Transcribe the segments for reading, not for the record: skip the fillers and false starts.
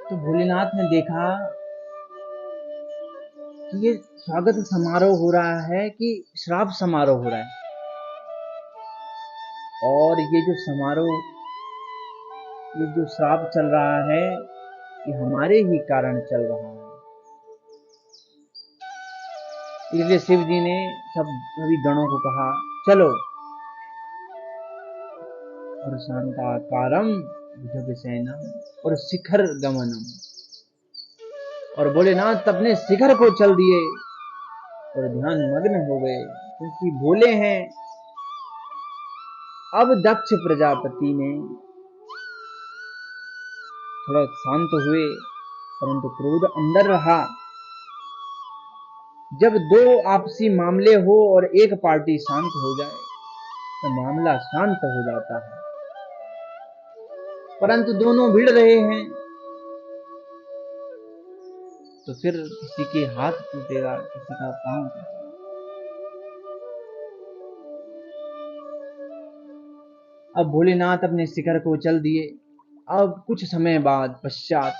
तो भोलेनाथ ने देखा कि ये स्वागत समारोह हो रहा है कि श्राप समारोह हो रहा है, और ये जो समारोह, ये जो श्राप चल रहा है, ये हमारे ही कारण चल रहा है। इसलिए शिव जी ने सभी गणों को कहा, चलो। और शांताकारम भुजगशयनम और शिखर गमनम, और भोलेनाथ अपने शिखर को चल दिए और ध्यान मग्न हो गए, क्योंकि भोले हैं। अब दक्ष प्रजापति ने थोड़ा शांत हुए, परंतु क्रोध अंदर रहा। जब दो आपसी मामले हो और एक पार्टी शांत हो जाए तो मामला शांत हो जाता है, परंतु दोनों भिड़ रहे हैं तो फिर किसी के हाथ टूटेगा, किसी का पांव टूटेगा। अब भोलेनाथ अपने शिखर को चल दिए। अब कुछ समय बाद पश्चात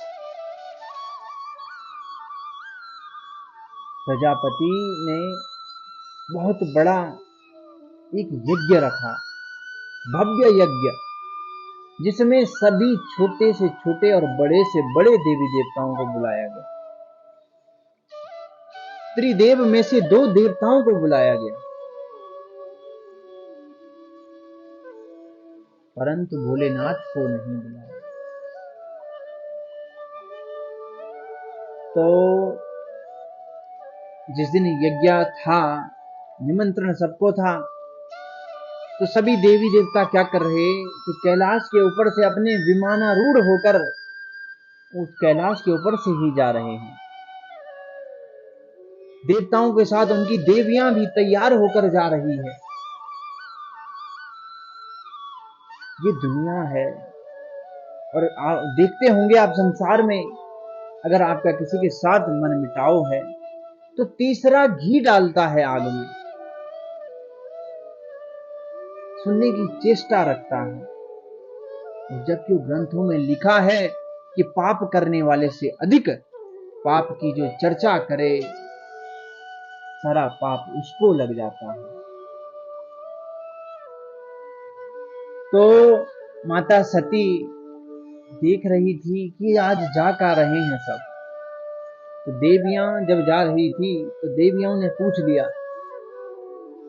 प्रजापति ने बहुत बड़ा एक यज्ञ रखा, भव्य यज्ञ, जिसमें सभी छोटे से छोटे और बड़े से बड़े देवी देवताओं को बुलाया गया। त्रिदेव में से 2 देवताओं को बुलाया गया, परंतु भोलेनाथ को नहीं बुलाया। तो जिस दिन यज्ञ था, निमंत्रण सबको था, तो सभी देवी देवता क्या कर रहे कि कैलाश के ऊपर से अपने विमानारूढ़ होकर उस कैलाश के ऊपर से ही जा रहे हैं। देवताओं के साथ उनकी देवियां भी तैयार होकर जा रही है। ये दुनिया है। और देखते होंगे आप संसार में, अगर आपका किसी के साथ मन मिटाव है तो तीसरा घी डालता है आग में, सुनने की चेष्टा रखता है। जबकि ग्रंथों में लिखा है कि पाप करने वाले से अधिक पाप की जो चर्चा करे, सारा पाप उसको लग जाता है। तो माता सती देख रही थी कि आज जा का रहे हैं सब। तो देवियां जब जा रही थी तो देवियों ने पूछ लिया,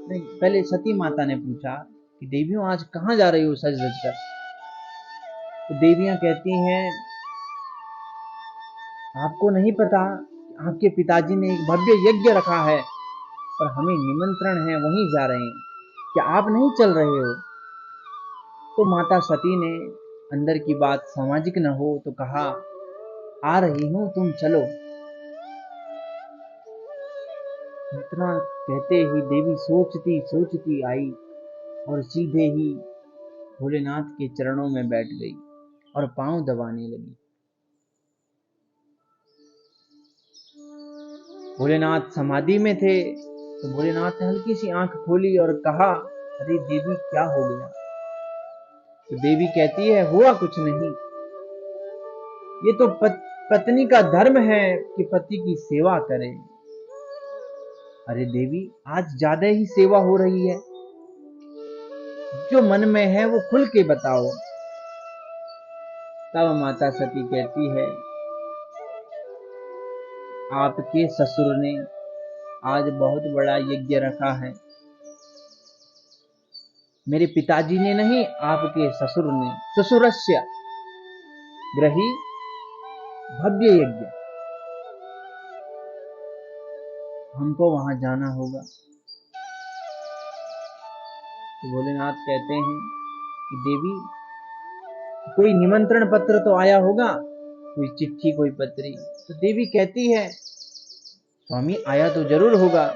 नहीं, पहले सती माता ने पूछा कि देवियों आज कहां जा रही हो सज धज कर। तो देवियां कहती हैं, आपको नहीं पता, आपके पिताजी ने एक भव्य यज्ञ रखा है और हमें निमंत्रण है, वहीं जा रहे हैं, क्या आप नहीं चल रहे हो? तो माता सती ने अंदर की बात सामाजिक न हो तो कहा, आ रही हूं, तुम चलो। इतना कहते ही देवी सोचती सोचती आई और सीधे ही भोलेनाथ के चरणों में बैठ गई और पांव दबाने लगी। भोलेनाथ समाधि में थे तो भोलेनाथ ने हल्की सी आंख खोली और कहा, अरे देवी क्या हो गया? तो देवी कहती है, हुआ कुछ नहीं, ये तो पत्नी का धर्म है कि पति की सेवा करे। अरे देवी, आज ज्यादा ही सेवा हो रही है, जो मन में है वो खुल के बताओ। तब माता सती कहती है, आपके ससुर ने आज बहुत बड़ा यज्ञ रखा है। मेरे पिताजी ने नहीं, आपके ससुर ने। ससुरस्य ग्रही भव्य यज्ञ, हमको वहां जाना होगा। तो भोलेनाथ कहते हैं कि देवी, कोई निमंत्रण पत्र तो आया होगा, कोई चिट्ठी, कोई पत्री। तो देवी कहती है, स्वामी आया तो जरूर होगा,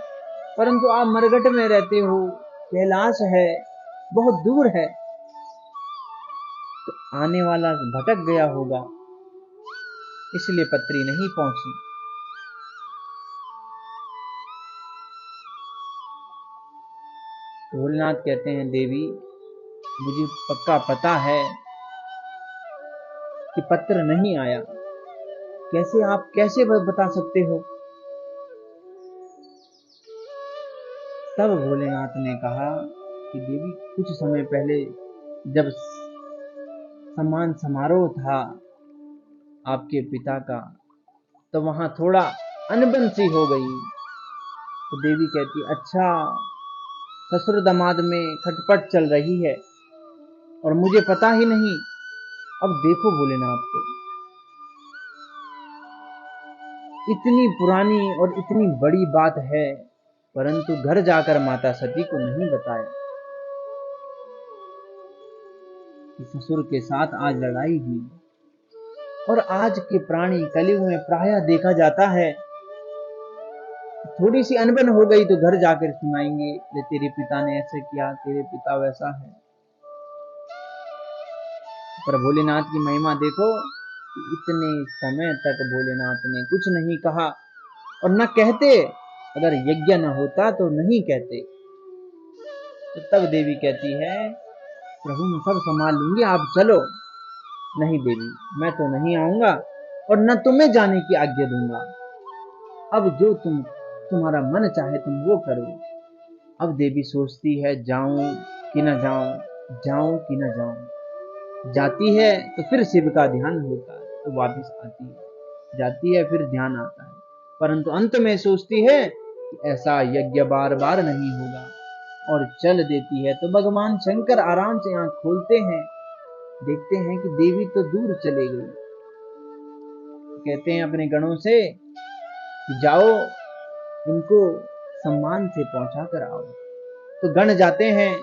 परंतु आप मरघट में रहते हो, कैलाश है, बहुत दूर है, तो आने वाला भटक गया होगा, इसलिए पत्री नहीं पहुंची। तो भोलेनाथ कहते हैं, देवी मुझे पक्का पता है कि पत्र नहीं आया, कैसे आप कैसे बता सकते हो? तब भोलेनाथ ने कहा कि देवी, कुछ समय पहले जब सम्मान समारोह था आपके पिता का, तो वहां थोड़ा अनबन सी हो गई। तो देवी कहती, अच्छा, ससुर दामाद में खटपट चल रही है और मुझे पता ही नहीं। अब देखो भोलेनाथ को, इतनी पुरानी और इतनी बड़ी बात है, परंतु घर जाकर माता सती को नहीं बताया कि ससुर के साथ आज लड़ाई हुई। और आज के प्राणी कलयुग में प्रायः देखा जाता है, थोड़ी सी अनबन हो गई तो घर जाकर सुनाएंगे, ये तेरे पिता ने ऐसे किया, तेरे पिता वैसा है। पर भोलेनाथ की महिमा देखो कि इतने समय तक भोलेनाथ ने कुछ नहीं कहा, और न कहते, अगर यज्ञ न होता तो नहीं कहते। तो तब देवी कहती है, प्रभु मैं सब संभाल लूंगी, आप चलो। नहीं देवी, मैं तो नहीं आऊंगा और न तुम्हें जाने की आज्ञा दूंगा। अब जो तुम्हारा मन चाहे तुम वो करो। अब देवी सोचती है, जाऊं कि न जाऊं, जाऊं कि न जाऊं। जाती है तो फिर शिव का ध्यान होता है तो वापस आती है, जाती है फिर ध्यान आता है, परंतु अंत में सोचती है कि ऐसा यज्ञ बार बार नहीं होगा, और चल देती है। तो भगवान शंकर आराम से आंख खोलते हैं, देखते हैं कि देवी तो दूर चले गई। कहते हैं अपने गणों से कि जाओ, इनको सम्मान से पहुंचा कर आओ। तो गण जाते हैं,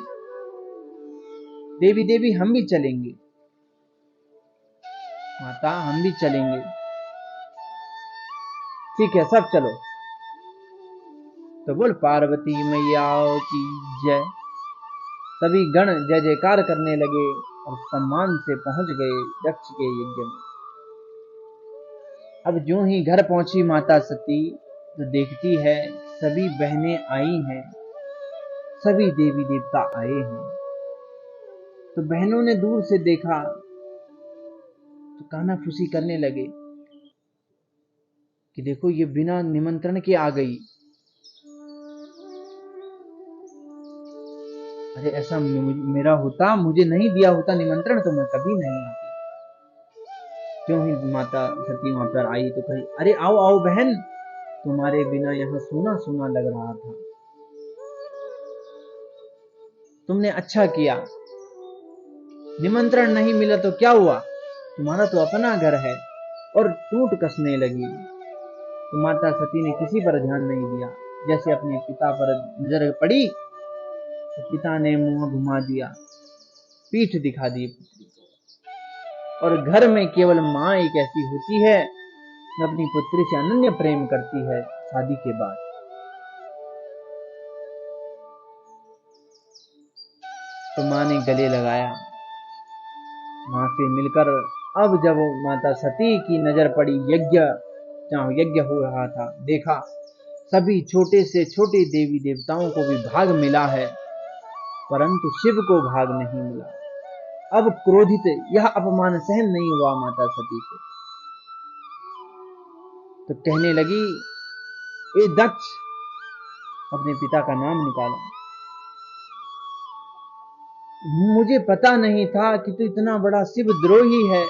देवी देवी हम भी चलेंगे, माता हम भी चलेंगे। ठीक है, सब चलो। तो बोल पार्वती मैया की जय। सभी गण जय जयकार करने लगे और सम्मान से पहुंच गए दक्ष के यज्ञ में। अब जो ही घर पहुंची माता सती, तो देखती है सभी बहनें आई हैं, सभी देवी देवता आए हैं। तो बहनों ने दूर से देखा तो कानाफूसी करने लगे कि देखो ये बिना निमंत्रण के आ गई। अरे ऐसा मेरा होता, मुझे नहीं दिया होता निमंत्रण तो मैं कभी नहीं आती। क्यों ही माता सती वहां पर आई तो कही, अरे आओ आओ बहन, तुम्हारे बिना यहाँ सूना सूना लग रहा था, तुमने अच्छा किया। निमंत्रण नहीं मिला तो क्या हुआ, तुम्हारा तो अपना घर है। और टूट कसने लगी। तो माता सती ने किसी पर ध्यान नहीं दिया। जैसे अपने पिता पर नजर पड़ी तो पिता ने मुंह घुमा दिया, पीठ दिखा दी पुत्री को। और घर में केवल मां एक ऐसी होती है जो अपनी पुत्री से अनन्य प्रेम करती है शादी के बाद। तो मां ने गले लगाया, मां से मिलकर। अब जब माता सती की नजर पड़ी यज्ञ, जहां यज्ञ हो रहा था, देखा सभी छोटे से छोटे देवी देवताओं को भी भाग मिला है, परंतु शिव को भाग नहीं मिला। अब क्रोधित, यह अपमान सहन नहीं हुआ माता सती से, तो कहने लगी, ए दक्ष, अपने पिता का नाम निकाला, मुझे पता नहीं था कि तू इतना बड़ा शिव द्रोही है।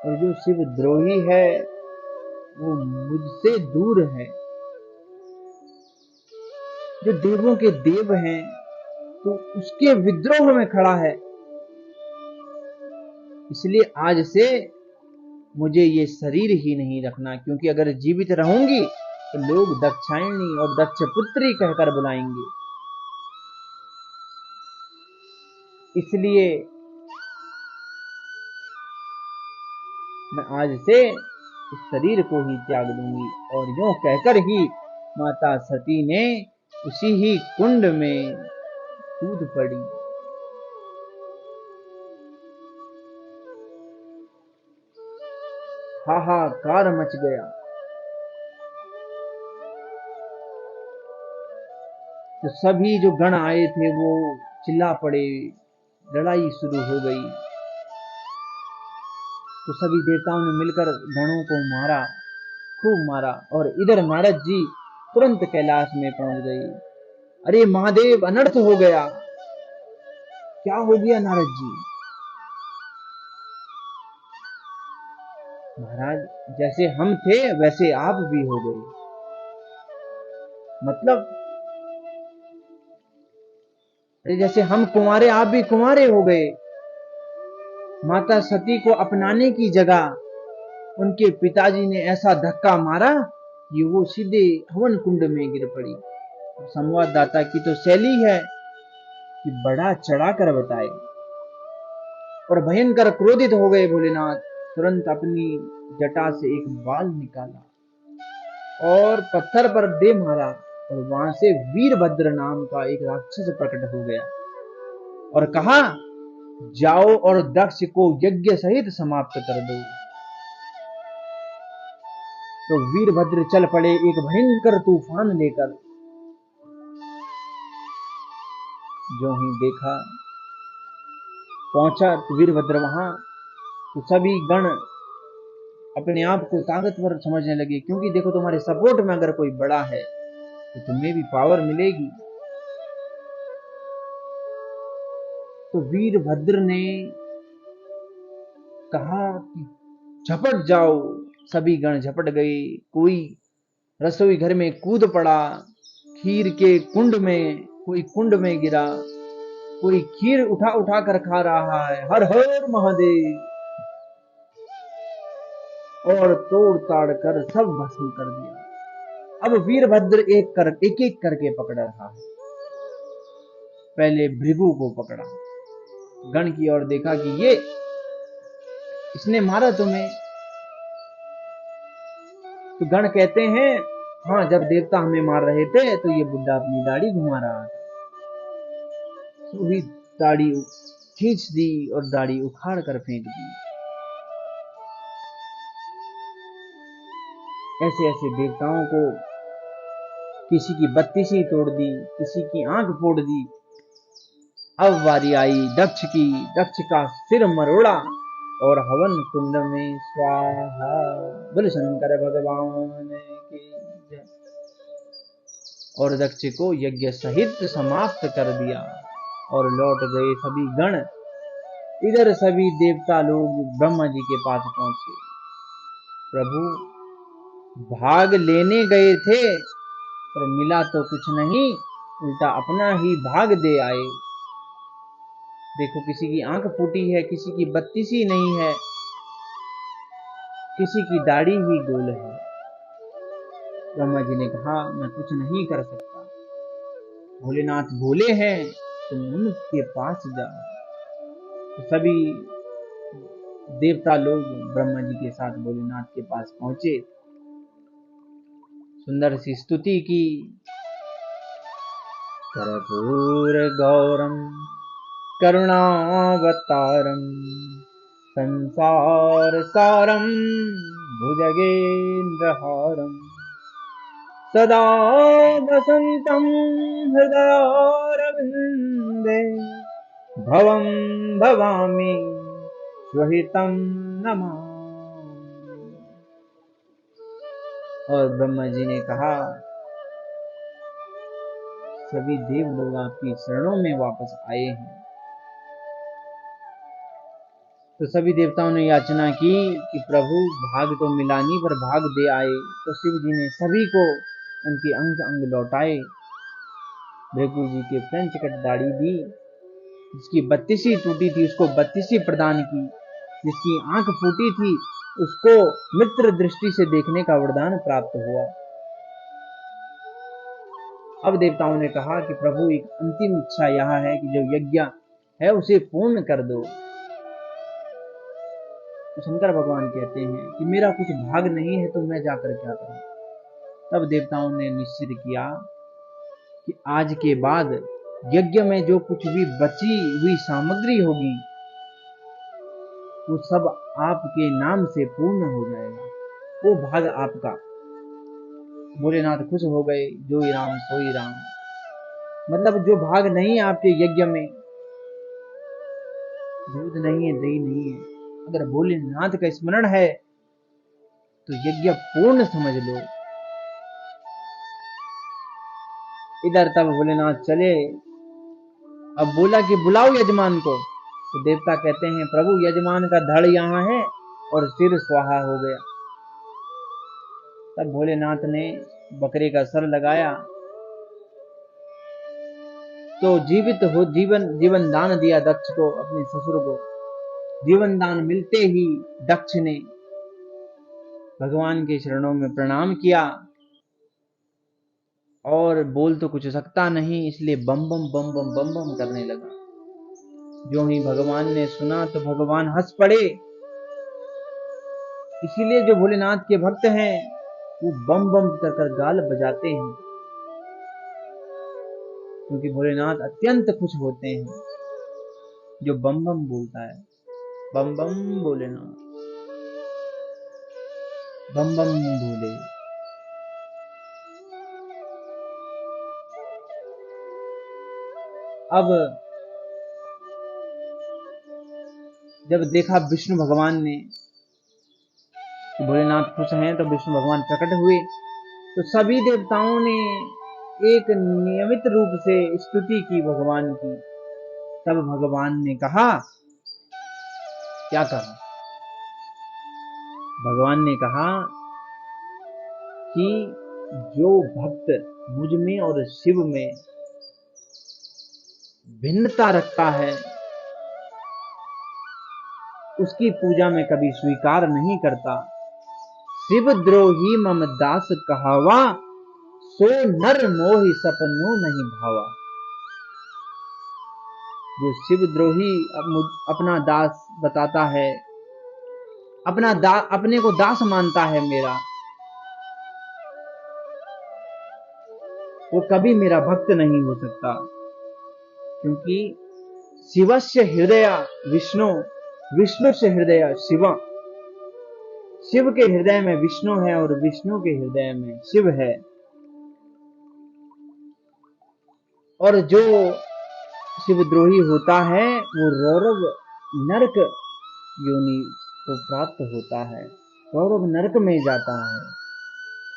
और जो शिव द्रोही है वो मुझसे दूर है। जो देवों के देव हैं तो उसके विद्रोह में खड़ा है। इसलिए आज से मुझे ये शरीर ही नहीं रखना, क्योंकि अगर जीवित रहूंगी तो लोग दक्षायणी और दक्ष पुत्री कहकर बुलाएंगे। इसलिए मैं आज से इस शरीर को ही त्याग दूंगी। और यूं कहकर ही माता सती ने उसी ही कुंड में कूद पड़ी। हाहाकार मच गया। तो सभी जो गण आए थे वो चिल्ला पड़े, लड़ाई शुरू हो गई। तो सभी देवताओं ने मिलकर गणों को मारा, खूब मारा। और इधर नारद जी तुरंत कैलाश में पहुंच गए। अरे महादेव, अनर्थ हो गया। क्या हो गया नारद जी? महाराज, जैसे हम थे वैसे आप भी हो गए। मतलब जैसे हम कुंवारे, आप भी कुंवारे हो गए। माता सती को अपनाने की जगह उनके पिताजी ने ऐसा धक्का मारा कि वो सीधे हवन कुंड में गिर पड़ी। संवाददाता की तो शैली है कि बड़ा चढ़ाकर बताए। और भयंकर क्रोधित हो गए भोलेनाथ। तुरंत अपनी जटा से एक बाल निकाला और पत्थर पर दे मारा, और वहां से वीरभद्र नाम का एक राक्षस प्रकट हो गया और कहा, जाओ और दक्ष को यज्ञ सहित समाप्त कर दो। तो वीरभद्र चल पड़े एक भयंकर तूफान लेकर। जो ही देखा, पहुंचा वीरभद्र वहां, तो सभी गण अपने आप को ताकतवर समझने लगे, क्योंकि देखो तुम्हारे सपोर्ट में अगर कोई बड़ा है तो तुम्हें भी पावर मिलेगी। तो वीरभद्र ने कहा कि झपट जाओ। सभी गण झपट गए। कोई रसोई घर में कूद पड़ा, खीर के कुंड में, कोई कुंड में गिरा, कोई खीर उठा उठा कर खा रहा है, हर हर महादेव। और तोड़ ताड़ कर सब भस्म कर दिया। अब वीरभद्र एक एक करके पकड़ रहा है। पहले भृगु को पकड़ा, गण की ओर देखा कि ये इसने मारा तुम्हें। तो गण कहते हैं, हाँ, जब देवता हमें मार रहे थे तो ये बुड्ढा अपनी दाढ़ी घुमा रहा था। तो भी दाढ़ी खींच दी और दाढ़ी उखाड़ कर फेंक दी। ऐसे ऐसे देवताओं को किसी की बत्तीसी तोड़ दी, किसी की आंख फोड़ दी। अब बारी आई दक्ष की। दक्ष का सिर मरोड़ा और हवन कुंड में स्वाहा। बोले शंकर भगवान की जय। और दक्ष को यज्ञ सहित समाप्त कर दिया और लौट गए सभी गण। इधर सभी देवता लोग ब्रह्मा जी के पास पहुंचे। प्रभु, भाग लेने गए थे पर मिला तो कुछ नहीं, उल्टा अपना ही भाग दे आए। देखो, किसी की आंख फूटी है, किसी की बत्तीसी नहीं है, किसी की दाढ़ी ही गोल है। ब्रह्मा जी ने कहा, मैं कुछ नहीं कर सकता। भोलेनाथ बोले हैं, तुम उनके पास जाओ। तो सभी देवता लोग ब्रह्मा जी के साथ भोलेनाथ के पास पहुंचे। सुंदर सी स्तुति की। कर्पूर गौरम करुणावतारम संसार सारम भुजगेन्द्रहारम सदा वसन्तं हृदयारविन्दे भवं भवामि श्वहितं नमामि। और ब्रह्मा जी ने कहा, सभी देव लोग आपकी शरणों में वापस आए हैं। तो सभी देवताओं ने याचना की कि प्रभु, भाग तो मिला नहीं पर भाग दे आए। तो शिव जी ने सभी को उनके अंग अंग लौटाए। भृगु जी के फ्रेंच कट दाढ़ी दी, जिसकी बत्तीसी टूटी थी उसको बत्तीसी प्रदान की, जिसकी आंख फूटी थी उसको मित्र दृष्टि से देखने का वरदान प्राप्त हुआ। अब देवताओं ने कहा कि प्रभु, एक अंतिम इच्छा यह है कि जो यज्ञ है उसे पूर्ण कर दो। तो शंकर भगवान कहते हैं कि मेरा कुछ भाग नहीं है तो मैं जाकर क्या करूं। तब देवताओं ने निश्चित किया कि आज के बाद यज्ञ में जो कुछ भी बची हुई सामग्री होगी वो सब आपके नाम से पूर्ण हो जाएगा, वो भाग आपका। भोलेनाथ खुश हो गए। जो ही राम सोई राम। मतलब जो भाग नहीं है आपके यज्ञ में, दूध नहीं है, दही नहीं है, अगर भोलेनाथ का स्मरण है तो यज्ञ पूर्ण समझ लो। इधर तब भोलेनाथ चले। अब बोला कि बुलाओ यजमान को। तो देवता कहते हैं प्रभु यजमान का धड़ यहाँ है और सिर स्वाहा हो गया। तब भोलेनाथ ने बकरे का सर लगाया तो जीवन दान दिया दक्ष को, अपने ससुर को। जीवन दान मिलते ही दक्ष ने भगवान के चरणों में प्रणाम किया और बोल तो कुछ सकता नहीं, इसलिए बम बम बम बम बम बम करने लगा। जो ही भगवान ने सुना तो भगवान हंस पड़े। इसीलिए जो भोलेनाथ के भक्त हैं वो बम बम कर गाल बजाते हैं, क्योंकि भोलेनाथ अत्यंत खुश होते हैं जो बम बम बोलता है। बम बम भोलेनाथ, बम बम भोले। अब जब देखा विष्णु भगवान ने कि भोलेनाथ खुश हैं तो विष्णु भगवान प्रकट हुए। तो सभी देवताओं ने एक नियमित रूप से स्तुति की भगवान की। तब भगवान ने कहा, क्या कहा? भगवान ने कहा कि जो भक्त मुझ में और शिव में भिन्नता रखता है उसकी पूजा में कभी स्वीकार नहीं करता। शिव द्रोही मम दास कहावा, सो नर मोहि सपनो नहीं भावा। जो शिव द्रोही अपना दास बताता है, अपने को दास मानता है मेरा, वो कभी मेरा भक्त नहीं हो सकता। क्योंकि शिवस्य हृदय विष्णु, विष्णु से हृदय शिव। शिव के हृदय में विष्णु है और विष्णु के हृदय में शिव है। और जो शिवद्रोही होता है वो रौरव नरक योनि को प्राप्त होता है, रौरव नरक में जाता है।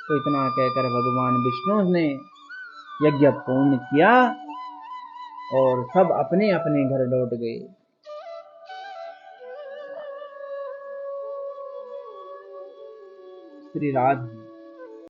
तो इतना कहकर भगवान विष्णु ने यज्ञ पूर्ण किया और सब अपने अपने घर लौट गए। श्री राधे।